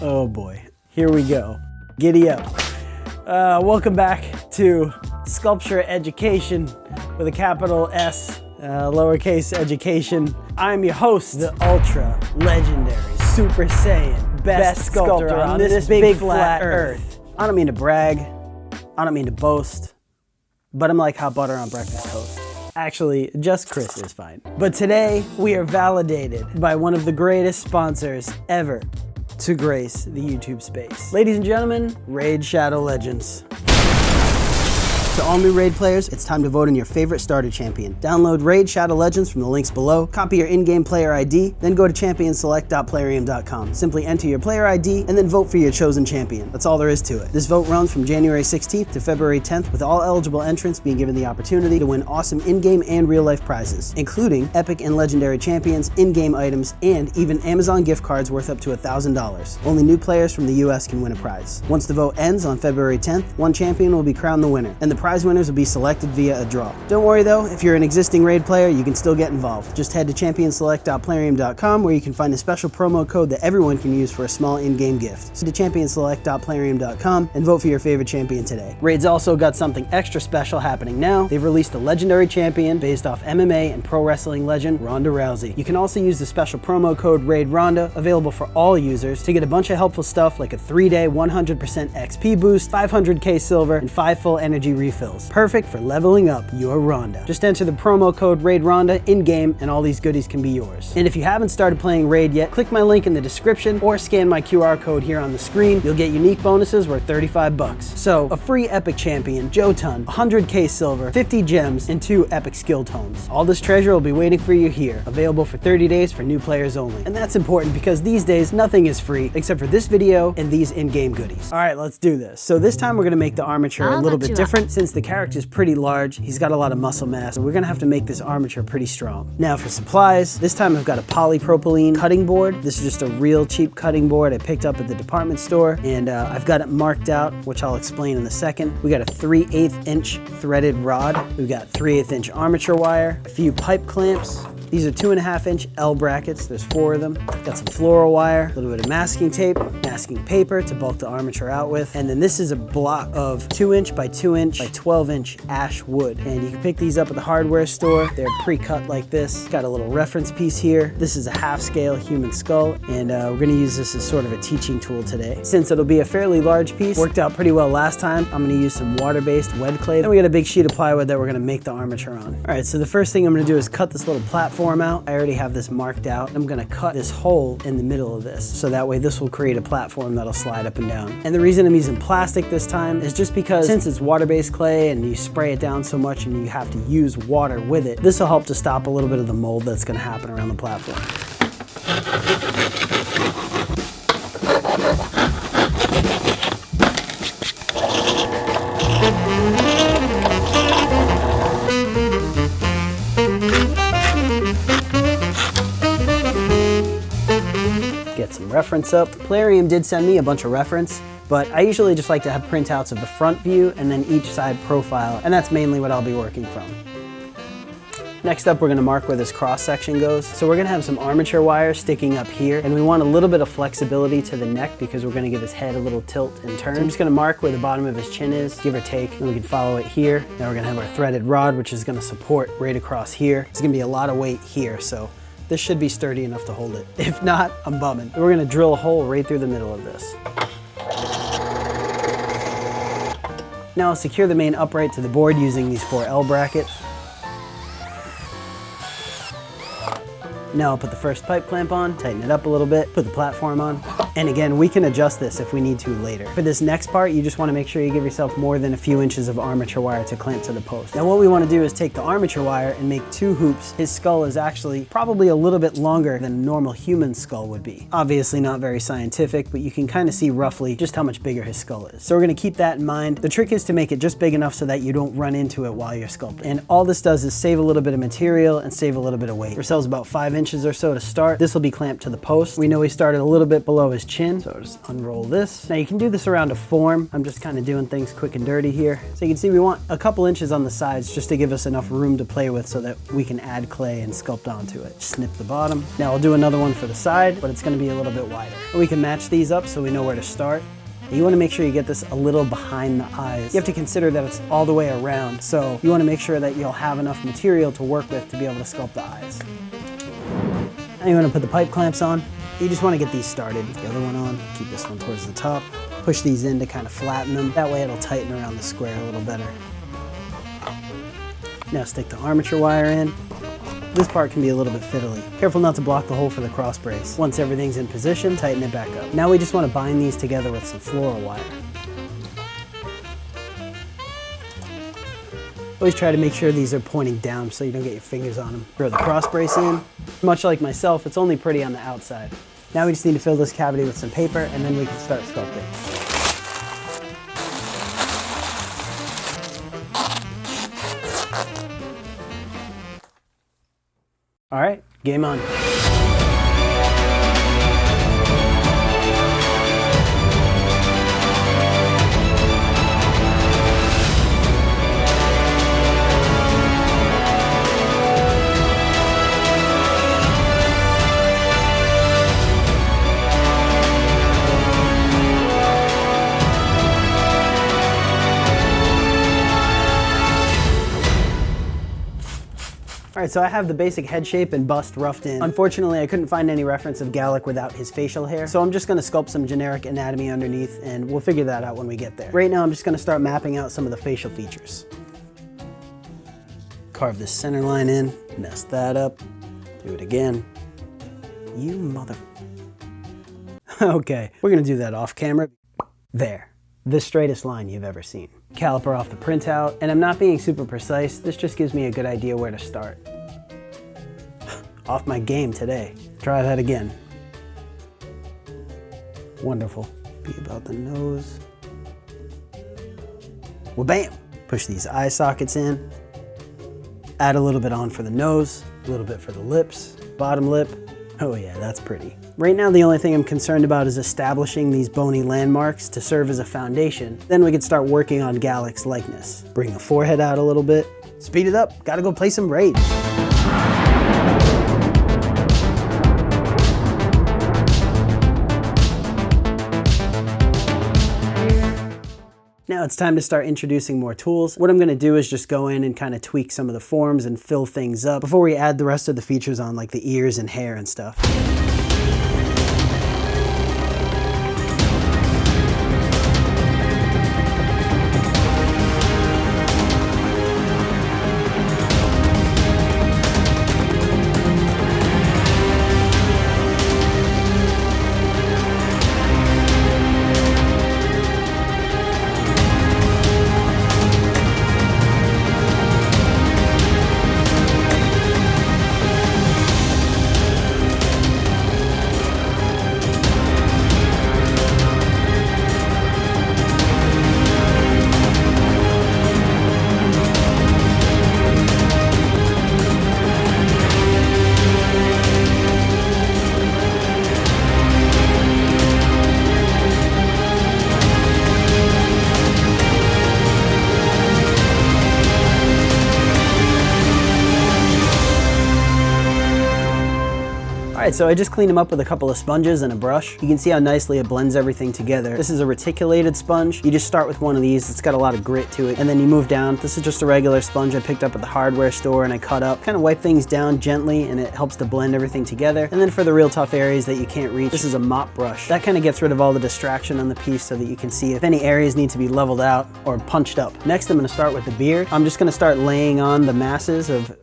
Oh boy, here we go. Giddy up. Welcome back to Sculpture Education with a capital S, lowercase education. I'm your host, the ultra legendary Super Saiyan best sculptor on this big flat earth. I don't mean to brag, I don't mean to boast, but I'm like hot butter on breakfast toast. Actually, just Chris is fine. But today, we are validated by one of the greatest sponsors ever to grace the YouTube space. Ladies and gentlemen, Raid Shadow Legends. To all new Raid players, it's time to vote in your favorite starter champion. Download Raid Shadow Legends from the links below, copy your in-game player ID, then go to championsselect.plarium.com. Simply enter your player ID and then vote for your chosen champion. That's all there is to it. This vote runs from January 16th to February 10th, with all eligible entrants being given the opportunity to win awesome in-game and real-life prizes, including epic and legendary champions, in-game items, and even Amazon gift cards worth up to $1,000. Only new players from the US can win a prize. Once the vote ends on February 10th, one champion will be crowned the winner, and the prize winners will be selected via a draw. Don't worry though, if you're an existing Raid player, you can still get involved. Just head to championsselect.plarium.com where you can find a special promo code that everyone can use for a small in-game gift. So to championsselect.plarium.com and vote for your favorite champion today. Raid's also got something extra special happening now. They've released a legendary champion based off MMA and pro wrestling legend Ronda Rousey. You can also use the special promo code RAIDRONDA, available for all users, to get a bunch of helpful stuff like a 3-day 100% XP boost, 500k silver, and 5 full energy refills. Perfect for leveling up your Ronda. Just enter the promo code RAIDRONDA in-game and all these goodies can be yours. And if you haven't started playing Raid yet, click my link in the description or scan my QR code here on the screen. You'll get unique bonuses worth 35 bucks. So, a free epic champion, Jotun, 100k silver, 50 gems, and 2 epic skill tomes. All this treasure will be waiting for you here, available for 30 days for new players only. And that's important because these days, nothing is free except for this video and these in-game goodies. All right, let's do this. So this time we're gonna make the armature a little bit different. Since the character is pretty large, he's got a lot of muscle mass, so we're gonna have to make this armature pretty strong. Now for supplies, this time I've got a polypropylene cutting board. This is just a real cheap cutting board I picked up at the department store, and I've got it marked out, which I'll explain in a second. We got a 3/8 inch threaded rod. We've got 3/8 inch armature wire, a few pipe clamps. These are 2.5 inch L brackets, there's 4 of them. Got some floral wire, a little bit of masking tape, masking paper to bulk the armature out with. And then this is a block of 2 inch by 2 inch by 12 inch ash wood. And you can pick these up at the hardware store. They're pre-cut like this. Got a little reference piece here. This is a half-scale human skull, and we're gonna use this as sort of a teaching tool today. Since it'll be a fairly large piece, worked out pretty well last time, I'm gonna use some water-based wet clay. Then we got a big sheet of plywood that we're gonna make the armature on. All right, so the first thing I'm gonna do is cut this little platform out. I already have this marked out. I'm gonna cut this hole in the middle of this, so that way this will create a platform that'll slide up and down. And the reason I'm using plastic this time is just because since it's water-based clay and you spray it down so much and you have to use water with it, this will help to stop a little bit of the mold that's gonna happen around the platform. Get some reference up. Plarium did send me a bunch of reference, but I usually just like to have printouts of the front view and then each side profile, and that's mainly what I'll be working from. Next up, we're gonna mark where this cross section goes. So we're gonna have some armature wire sticking up here, and we want a little bit of flexibility to the neck because we're gonna give his head a little tilt and turn. So I'm just gonna mark where the bottom of his chin is, give or take, and we can follow it here. Now we're gonna have our threaded rod, which is gonna support right across here. It's gonna be a lot of weight here, so this should be sturdy enough to hold it. If not, I'm bumming. We're gonna drill a hole right through the middle of this. Now I'll secure the main upright to the board using these 4 L brackets. Now I'll put the first pipe clamp on, tighten it up a little bit, put the platform on. And again, we can adjust this if we need to later. For this next part, you just want to make sure you give yourself more than a few inches of armature wire to clamp to the post. Now what we want to do is take the armature wire and make 2 hoops. His skull is actually probably a little bit longer than a normal human skull would be. Obviously not very scientific, but you can kind of see roughly just how much bigger his skull is. So we're going to keep that in mind. The trick is to make it just big enough so that you don't run into it while you're sculpting. And all this does is save a little bit of material and save a little bit of weight. For cells about 5 inches, inches or so to start. This will be clamped to the post. We know he started a little bit below his chin, so just unroll this. Now you can do this around a form. I'm just kind of doing things quick and dirty here. So you can see we want a couple inches on the sides just to give us enough room to play with so that we can add clay and sculpt onto it. Snip the bottom. Now I'll do another one for the side, but it's going to be a little bit wider. We can match these up so we know where to start. You want to make sure you get this a little behind the eyes. You have to consider that it's all the way around, so you want to make sure that you'll have enough material to work with to be able to sculpt the eyes. Now you want to put the pipe clamps on. You just want to get these started. The other one on, keep this one towards the top. Push these in to kind of flatten them. That way it'll tighten around the square a little better. Now stick the armature wire in. This part can be a little bit fiddly. Careful not to block the hole for the cross brace. Once everything's in position, tighten it back up. Now we just want to bind these together with some floral wire. Always try to make sure these are pointing down so you don't get your fingers on them. Throw the cross brace in. Much like myself, it's only pretty on the outside. Now we just need to fill this cavity with some paper and then we can start sculpting. All right, game on. All right, so I have the basic head shape and bust roughed in. Unfortunately, I couldn't find any reference of Galek without his facial hair, so I'm just gonna sculpt some generic anatomy underneath, and we'll figure that out when we get there. Right now, I'm just gonna start mapping out some of the facial features. Carve this center line in, mess that up, do it again. You mother... Okay, we're gonna do that off camera. There. The straightest line you've ever seen. Caliper off the printout, and I'm not being super precise, this just gives me a good idea where to start. Off my game today. Try that again. Wonderful. Be about the nose. Well, bam! Push these eye sockets in. Add a little bit on for the nose, a little bit for the lips, bottom lip. Oh yeah, that's pretty. Right now, the only thing I'm concerned about is establishing these bony landmarks to serve as a foundation. Then we can start working on Galek's likeness. Bring the forehead out a little bit. Speed it up. Gotta go play some Raid. Now it's time to start introducing more tools. What I'm gonna do is just go in and kind of tweak some of the forms and fill things up before we add the rest of the features on, like the ears and hair and stuff. All right, so I just cleaned them up with a couple of sponges and a brush. You can see how nicely it blends everything together. This is a reticulated sponge. You just start with one of these. It's got a lot of grit to it, and then you move down. This is just a regular sponge I picked up at the hardware store and I cut up. Kind of wipe things down gently, and it helps to blend everything together. And then for the real tough areas that you can't reach, this is a mop brush. That kind of gets rid of all the distraction on the piece so that you can see if any areas need to be leveled out or punched up. Next, I'm gonna start with the beard. I'm just gonna start laying on the masses of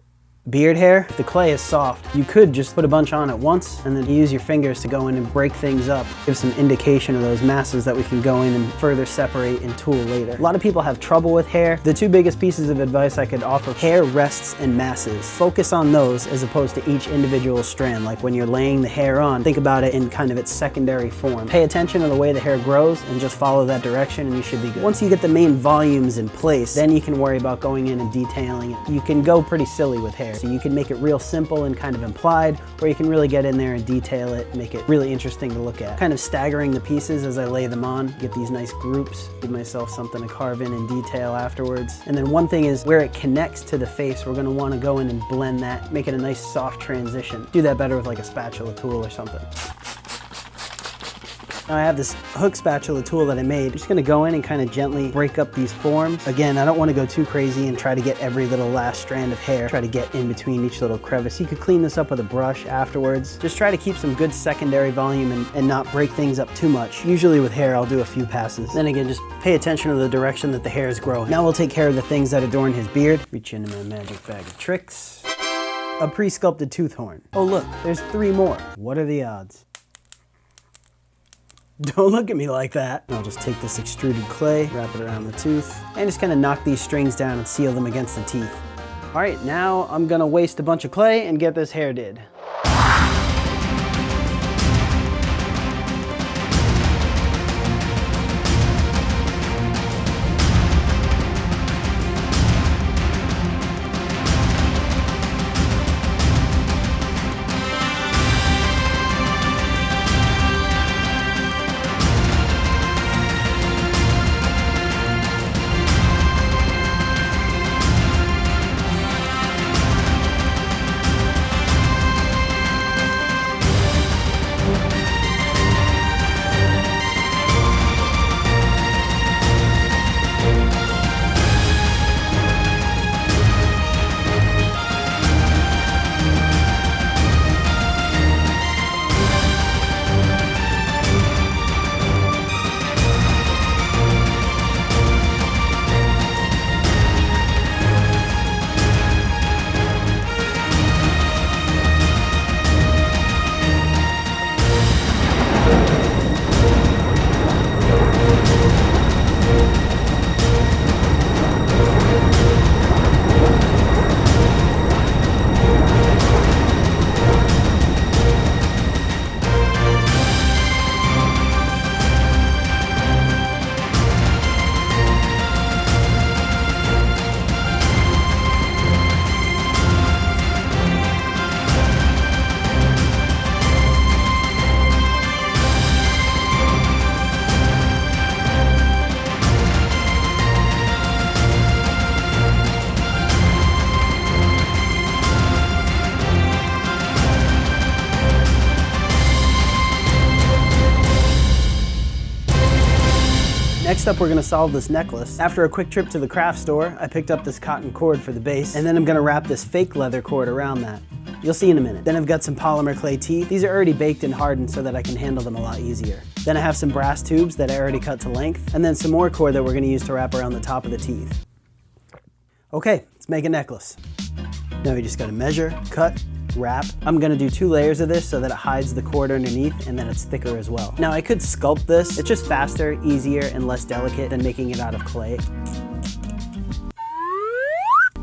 beard hair. If the clay is soft, you could just put a bunch on at once and then use your fingers to go in and break things up. Give some indication of those masses that we can go in and further separate and tool later. A lot of people have trouble with hair. The two biggest pieces of advice I could offer: hair rests and masses. Focus on those as opposed to each individual strand. Like when you're laying the hair on, think about it in kind of its secondary form. Pay attention to the way the hair grows and just follow that direction and you should be good. Once you get the main volumes in place, then you can worry about going in and detailing it. You can go pretty silly with hair. So you can make it real simple and kind of implied, or you can really get in there and detail it, make it really interesting to look at. Kind of staggering the pieces as I lay them on, get these nice groups, give myself something to carve in detail afterwards. And then one thing is where it connects to the face, we're gonna wanna go in and blend that, make it a nice soft transition. Do that better with like a spatula tool or something. Now I have this hook spatula tool that I made. I'm just gonna go in and kind of gently break up these forms. Again, I don't wanna go too crazy and try to get every little last strand of hair, try to get in between each little crevice. You could clean this up with a brush afterwards. Just try to keep some good secondary volume and not break things up too much. Usually with hair, I'll do a few passes. Then again, just pay attention to the direction that the hair is growing. Now we'll take care of the things that adorn his beard. Reach into my magic bag of tricks. A pre-sculpted tooth horn. Oh look, there's 3 more. What are the odds? Don't look at me like that. I'll just take this extruded clay, wrap it around the tooth, and just kind of knock these strings down and seal them against the teeth. All right, now I'm gonna waste a bunch of clay and get this hair did. Next up, we're gonna solve this necklace. After a quick trip to the craft store, I picked up this cotton cord for the base, and then I'm gonna wrap this fake leather cord around that. You'll see in a minute. Then I've got some polymer clay teeth. These are already baked and hardened so that I can handle them a lot easier. Then I have some brass tubes that I already cut to length, and then some more cord that we're gonna use to wrap around the top of the teeth. Okay, let's make a necklace. Now we just gotta measure, cut, wrap. I'm gonna do 2 layers of this so that it hides the cord underneath and then it's thicker as well. Now I could sculpt this. It's just faster, easier, and less delicate than making it out of clay.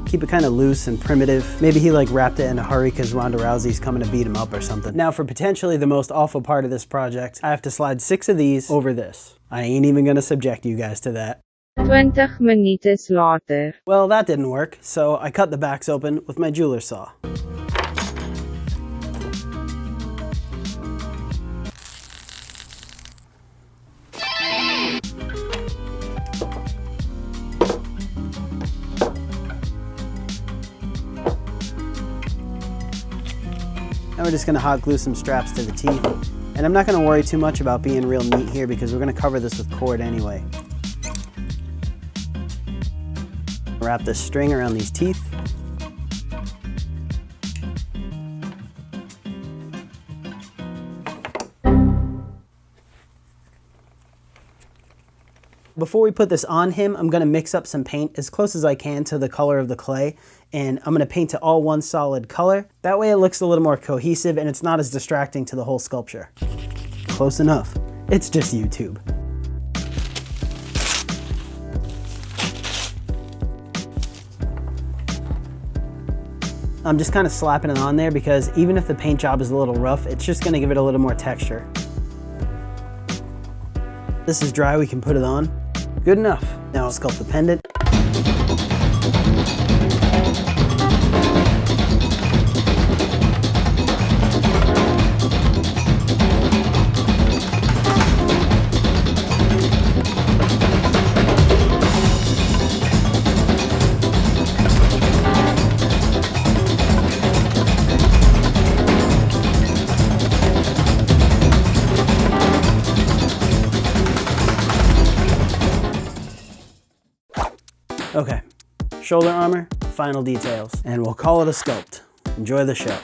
Keep it kind of loose and primitive. Maybe he like wrapped it in a hurry because Ronda Rousey's coming to beat him up or something. Now for potentially the most awful part of this project, I have to slide 6 of these over this. I ain't even gonna subject you guys to that. 20 minutes later. Well, that didn't work, so I cut the backs open with my jeweler saw. Now we're just gonna hot glue some straps to the teeth. And I'm not gonna worry too much about being real neat here because we're gonna cover this with cord anyway. Wrap this string around these teeth. Before we put this on him, I'm gonna mix up some paint as close as I can to the color of the clay, and I'm gonna paint it all one solid color. That way it looks a little more cohesive and it's not as distracting to the whole sculpture. Close enough. It's just YouTube. I'm just kind of slapping it on there because even if the paint job is a little rough, it's just gonna give it a little more texture. This is dry, we can put it on. Good enough. Now I'll sculpt the pendant. Okay, shoulder armor, final details, and we'll call it a sculpt. Enjoy the show.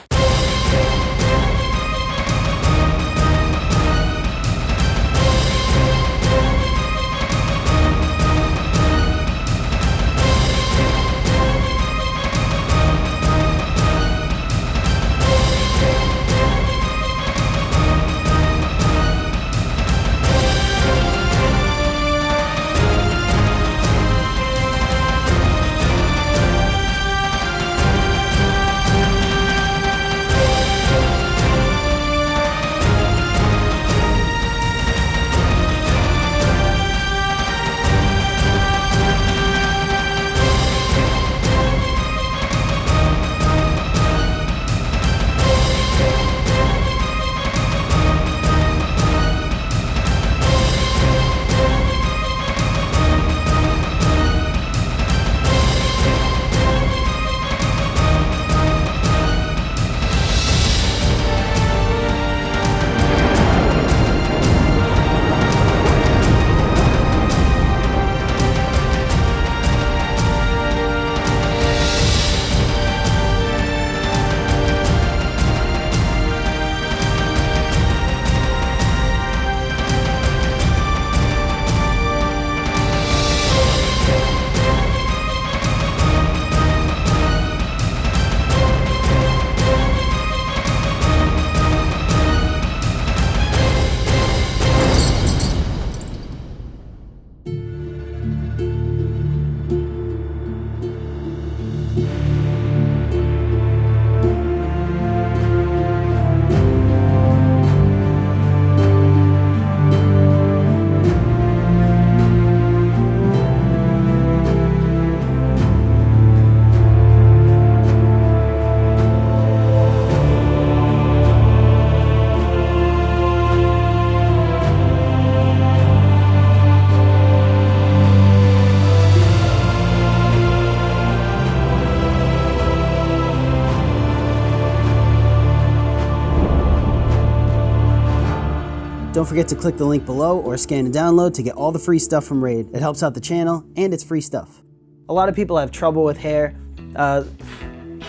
Don't forget to click the link below or scan and download to get all the free stuff from Raid. It helps out the channel and it's free stuff. A lot of people have trouble with hair. I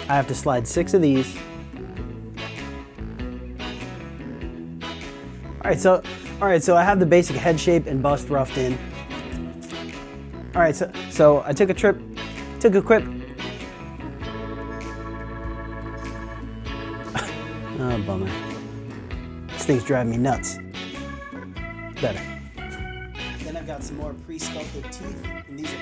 have to slide 6 of these. All right, so I have the basic head shape and bust roughed in. All right, so I took a quip. Oh, bummer. This thing's driving me nuts. Better. Then I've got some more pre-sculpted teeth, and these are...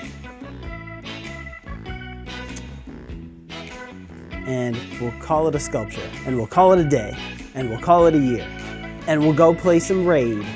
And we'll call it a sculpture, and we'll call it a day, and we'll call it a year, and we'll go play some Raid